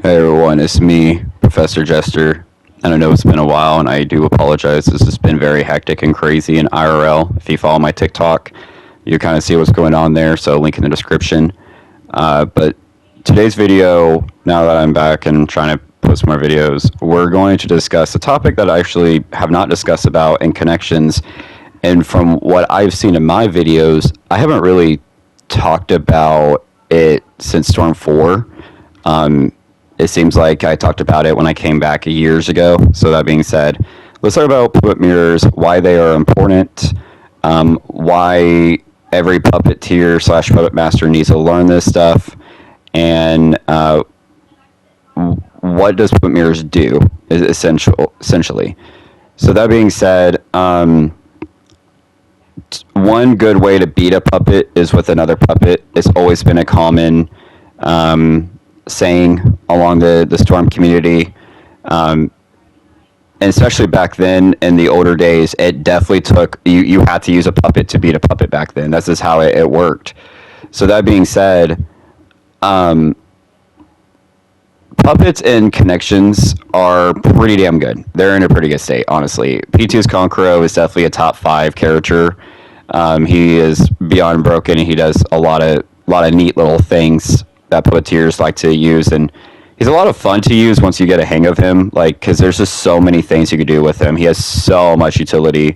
Hey everyone, it's me, Professor Jester. And I know it's been a while, and I do apologize. This has been very hectic and crazy in IRL. If you follow my TikTok, you kind of see what's going on there, so link in the description. But today's video, now that I'm back and trying to post more videos, we're going to discuss a topic that I actually have not discussed about in connections. And from what I've seen in my videos, I haven't really talked about it since Storm 4. It seems like I talked about it when I came back years ago. So that being said, let's talk about puppet mirrors, why they are important, why every puppeteer slash puppet master needs to learn this stuff, and what does puppet mirrors do, is essentially. So that being said, one good way to beat a puppet is with another puppet. It's always been a common saying along the Storm community. And especially back then in the older days, it definitely took, you had to use a puppet to beat a puppet back then. That's just how it worked. So that being said, puppets and connections are pretty damn good. They're in a pretty good state, honestly. P2's Conqueror is definitely a top 5 character. He is beyond broken, and he does a lot of neat little things that puppeteers like to use, and he's a lot of fun to use once you get a hang of him, like, because there's just so many things you could do with him. He has so much utility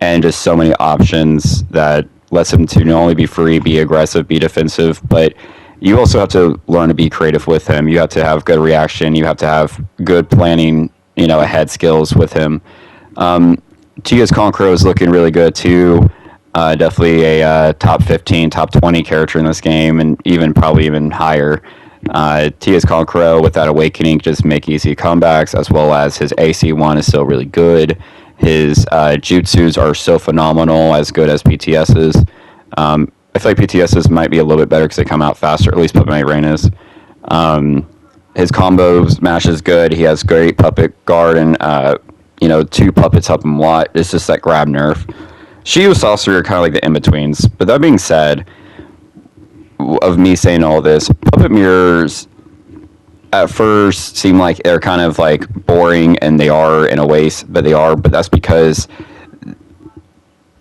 and just so many options that lets him to not only be free, be aggressive, be defensive, but you also have to learn to be creative with him. You have to have good reaction. You have to have good planning, ahead skills with him. Tia's Conqueror is looking really good too. Definitely a top 15, top 20 character in this game, and probably even higher. Tia's Conqueror with that Awakening just make easy comebacks, as well as his AC1 is still really good. His Jutsus are so phenomenal, as good as PTS's. I feel like PTS's might be a little bit better because they come out faster, at least Puppet Knight Rain is. His combo smash is good. He has great puppet guard, and 2 puppets help him a lot. It's just that grab nerf. Shiyu Sorcerer are kind of like the in-betweens. But that being said, of me saying all this, puppet mirrors at first seem like they're kind of like boring, and they are in a way, but that's because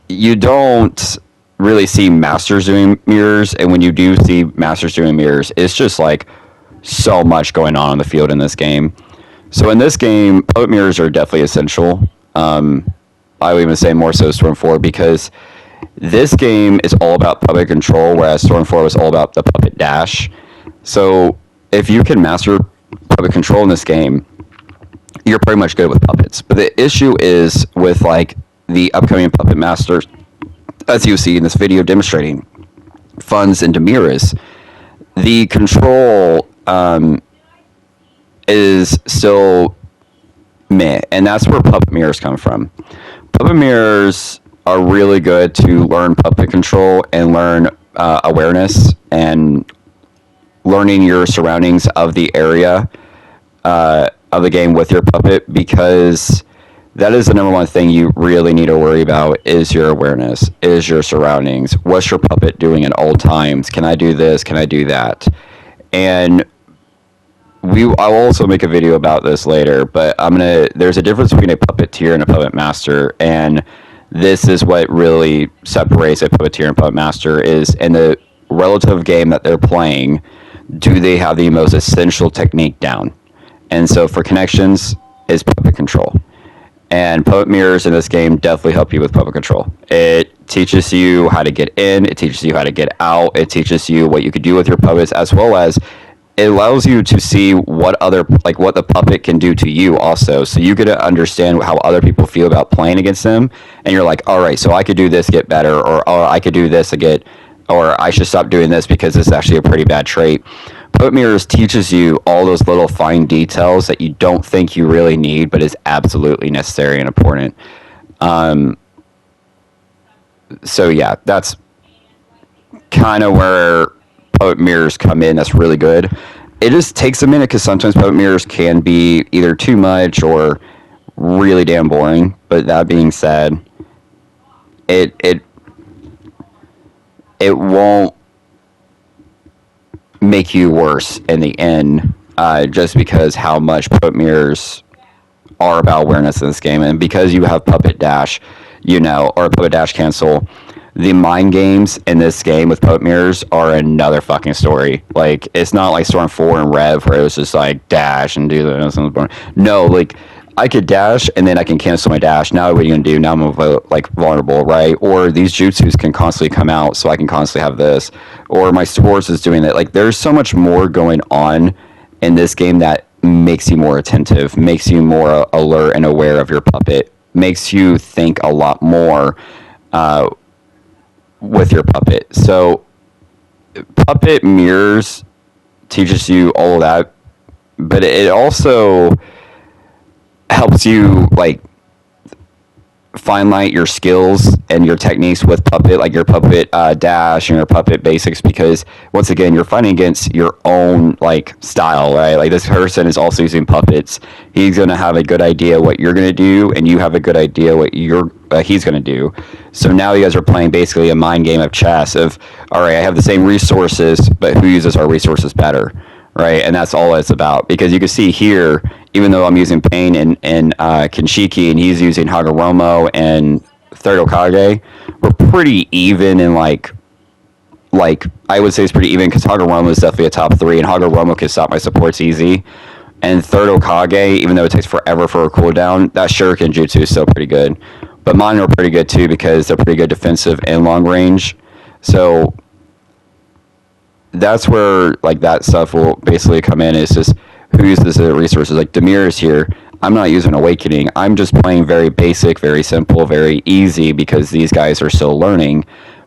you don't really see masters doing mirrors, and when you do see masters doing mirrors, it's just like so much going on the field in this game. So in this game, puppet mirrors are definitely essential. I would even say more so Storm 4, because this game is all about puppet control, whereas Storm 4 was all about the puppet dash. So if you can master puppet control in this game, you're pretty much good with puppets. But the issue is with like the upcoming puppet masters, as you see in this video demonstrating Funds and Demiras, the control is still meh, and that's where puppet mirrors come from. Puppet mirrors are really good to learn puppet control and learn awareness and learning your surroundings of the area of the game with your puppet, because that is the number one thing you really need to worry about, is your awareness, is your surroundings. What's your puppet doing at all times? Can I do this? Can I do that? And I'll also make a video about this later, but there's a difference between a puppeteer and a puppet master, and this is what really separates a puppeteer and puppet master, is in the relative game that they're playing, do they have the most essential technique down? And so for connections, is puppet control. And puppet mirrors in this game definitely help you with puppet control. It teaches you how to get in, it teaches you how to get out, it teaches you what you could do with your puppets, as well as it allows you to see what the puppet can do to you also. So you get to understand how other people feel about playing against them, and you're like, all right, so I could do this, get better, or I could do this, or I should stop doing this because this is actually a pretty bad trait. Puppet mirrors teaches you all those little fine details that you don't think you really need, but is absolutely necessary and important. So yeah, that's kind of where puppet mirrors come in. That's really good. It just takes a minute, because sometimes puppet mirrors can be either too much or really damn boring. But that being said, it won't make you worse in the end just because how much puppet mirrors are about awareness in this game, and because you have puppet dash, or puppet dash cancel, the mind games in this game with puppet mirrors are another fucking story. Like, it's not like Storm 4 and Rev where it was just like dash and do the no, like I could dash and then I can cancel my dash. Now what are you gonna do? Now I'm like vulnerable, right? Or these jutsus can constantly come out, so I can constantly have this. Or my sports is doing that. Like, there's so much more going on in this game that makes you more attentive, makes you more alert and aware of your puppet, makes you think a lot more with your puppet. So puppet mirrors teaches you all of that, but it also helps you like fine light your skills and your techniques with puppet, like your puppet dash and your puppet basics, because once again you're fighting against your own like style, right? Like, this person is also using puppets. He's going to have a good idea what you're going to do, and you have a good idea what he's going to do. So now you guys are playing basically a mind game of chess of, all right, I have the same resources, but who uses our resources better, right? And that's all it's about, because you can see here, even though I'm using Pain and Kinshiki, and he's using Hagoromo and Third Hokage, we're pretty even in like I would say it's pretty even, because Hagoromo is definitely a top 3, and Hagoromo can stop my supports easy. And Third Hokage, even though it takes forever for a cooldown, that Shuriken Jutsu is still pretty good. But mine are pretty good too, because they're pretty good defensive and long range. So that's where like that stuff will basically come in. It's just who uses the resources. Like Demir is here. I'm not using Awakening. I'm just playing very basic, very simple, very easy, because these guys are still learning.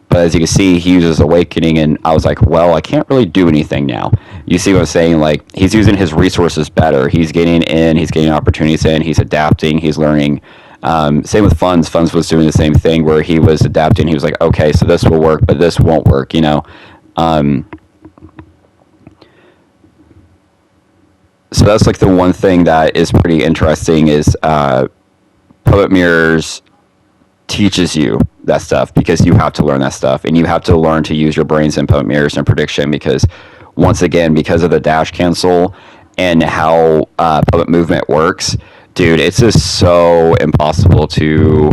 But as you can see, he uses Awakening, and I was like, well, I can't really do anything now. You see what I'm saying? Like, he's using his resources better. He's getting in. He's getting opportunities in. He's adapting. He's learning. Same with Funds. Funds was doing the same thing, where he was adapting. He was like, okay, so this will work, but this won't work, So that's like the one thing that is pretty interesting is Poet Mirrors teaches you that stuff, because you have to learn that stuff, and you have to learn to use your brains in Poet Mirrors and prediction, because once again, because of the dash cancel and how Poet movement works, dude, it's just so impossible to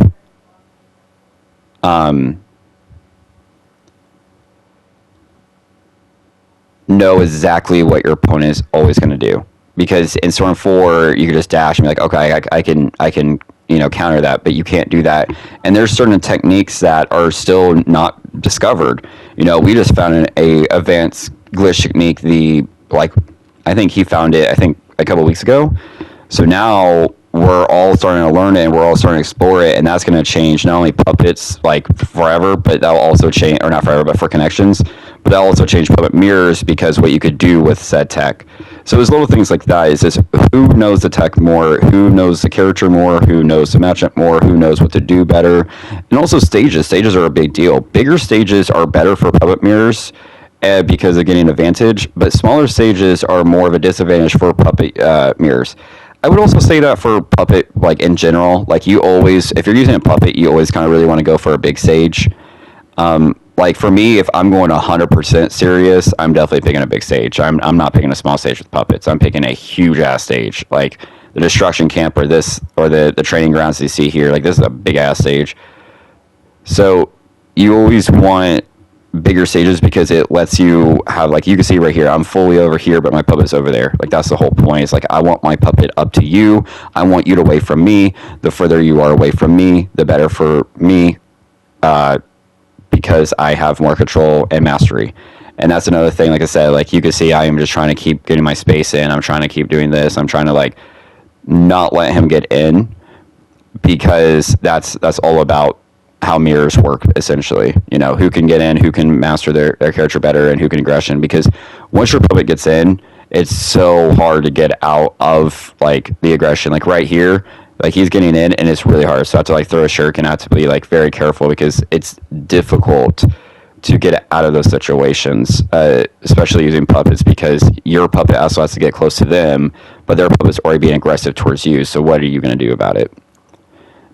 know exactly what your opponent is always going to do. Because in Storm 4, you can just dash and be like, okay, I can counter that, but you can't do that. And there's certain techniques that are still not discovered. We just found a advanced glitch technique. I think he found it, a couple weeks ago. So now we're all starting to learn it, and we're all starting to explore it, and that's going to change not only puppets like forever, but that'll also change, or not forever, but for connections, but that'll also change puppet mirrors, because what you could do with said tech. So there's little things like that. Is just who knows the tech more, who knows the character more, who knows the matchup more, who knows what to do better, and also stages. Stages are a big deal. Bigger stages are better for puppet mirrors, because they're getting an advantage, but smaller stages are more of a disadvantage for puppet mirrors. I would also say that for puppet, like in general, like you always, if you're using a puppet, you always kind of really want to go for a big stage. Like for me, if I'm going 100% serious, I'm definitely picking a big stage. I'm not picking a small stage with puppets. I'm picking a huge ass stage, like the destruction camp or the training grounds you see here. Like, this is a big ass stage. So you always want bigger stages, because it lets you have, like, you can see right here, I'm fully over here, but my puppet's over there. Like, that's the whole point. It's like, I want my puppet up to you. I want you away from me. The further you are away from me, the better for me, because I have more control and mastery. And that's another thing. Like I said, like, you can see I am just trying to keep getting my space in. I'm trying to keep doing this. I'm trying to, like, not let him get in, because that's all about how mirrors work, essentially. Who can get in, who can master their character better, and who can aggression. Because once your puppet gets in, it's so hard to get out of, like, the aggression. Like, right here, like, he's getting in, and it's really hard. So I have to, like, throw a shuriken. I have to be, like, very careful, because it's difficult to get out of those situations, especially using puppets, because your puppet also has to get close to them, but their puppet's already being aggressive towards you. So what are you going to do about it?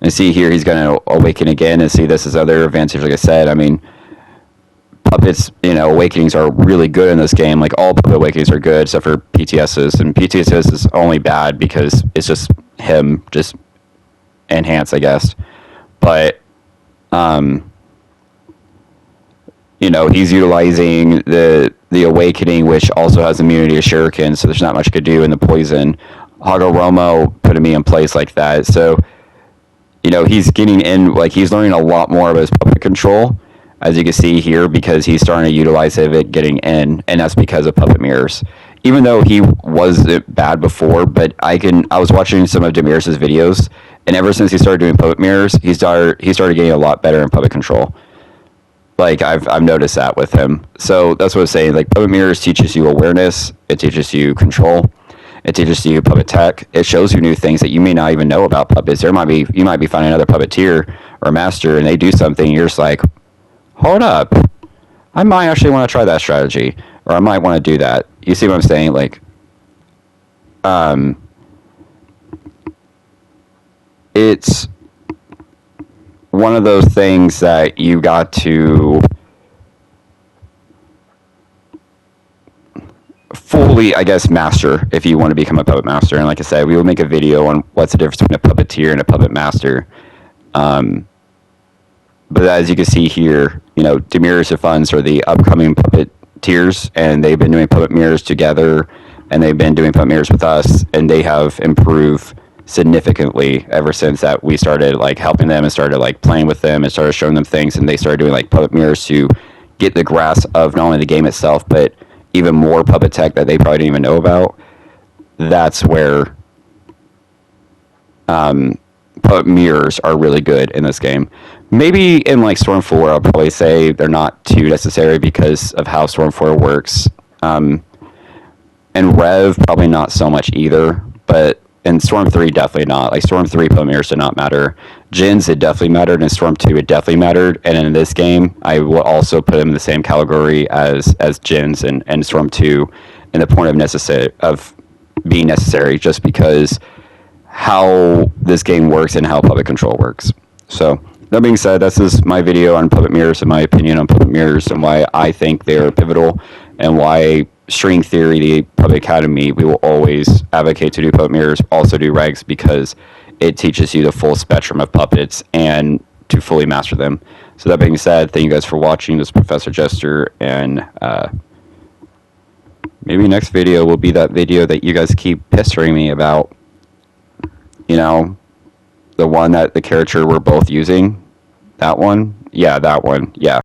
And see here, he's going to awaken again, and see, this is other advantage. Like I said, I mean, puppets, awakenings are really good in this game. Like all puppet awakenings are good except for PTS's, and PTS's is only bad because it's just him, just enhanced, I guess. But he's utilizing the awakening, which also has immunity to shuriken, so there's not much you could do in the poison. Hagoromo putting me in place like that, so he's getting in, like he's learning a lot more about his puppet control, as you can see here, because he's starting to utilize it getting in, and that's because of puppet mirrors. Even though he was bad before, but I was watching some of Demir's videos, and ever since he started doing puppet mirrors, he started getting a lot better in puppet control. Like I've noticed that with him. So that's what I was saying. Like puppet mirrors teaches you awareness, it teaches you control, it teaches you puppet tech. It shows you new things that you may not even know about puppets. You might be finding another puppeteer or master, and they do something, and you're just like, hold up, I might actually want to try that strategy, or I might want to do that. You see what I'm saying? Like, it's one of those things that you got to fully, I guess, master if you want to become a puppet master. And like I said, we will make a video on what's the difference between a puppeteer and a puppet master. But as you can see here, Demir's funds are the upcoming puppeteers, and they've been doing puppet mirrors together, and they've been doing puppet mirrors with us, and they have improved significantly ever since that we started like helping them and started like playing with them and started showing them things, and they started doing like puppet mirrors to get the grasp of not only the game itself but even more puppet tech that they probably didn't even know about. That's where puppet mirrors are really good in this game. Maybe in like Storm 4, I'll probably say they're not too necessary because of how Storm 4 works. And Rev, probably not so much either, but in Storm 3, definitely not. Like Storm 3, puppet mirrors did not matter. Jins, it definitely mattered. In Storm 2, it definitely mattered. And in this game, I will also put them in the same category as Jins and Storm 2 in the point of being necessary, just because how this game works and how puppet control works. So that being said, this is my video on puppet mirrors and my opinion on puppet mirrors and why I think they are pivotal, and why String Theory, the Puppet Academy, we will always advocate to do puppet mirrors, also do regs, because it teaches you the full spectrum of puppets and to fully master them. So that being said, thank you guys for watching. This is Professor Jester, and maybe next video will be that video that you guys keep pestering me about. The one that the character we're both using. That one? Yeah, that one. Yeah.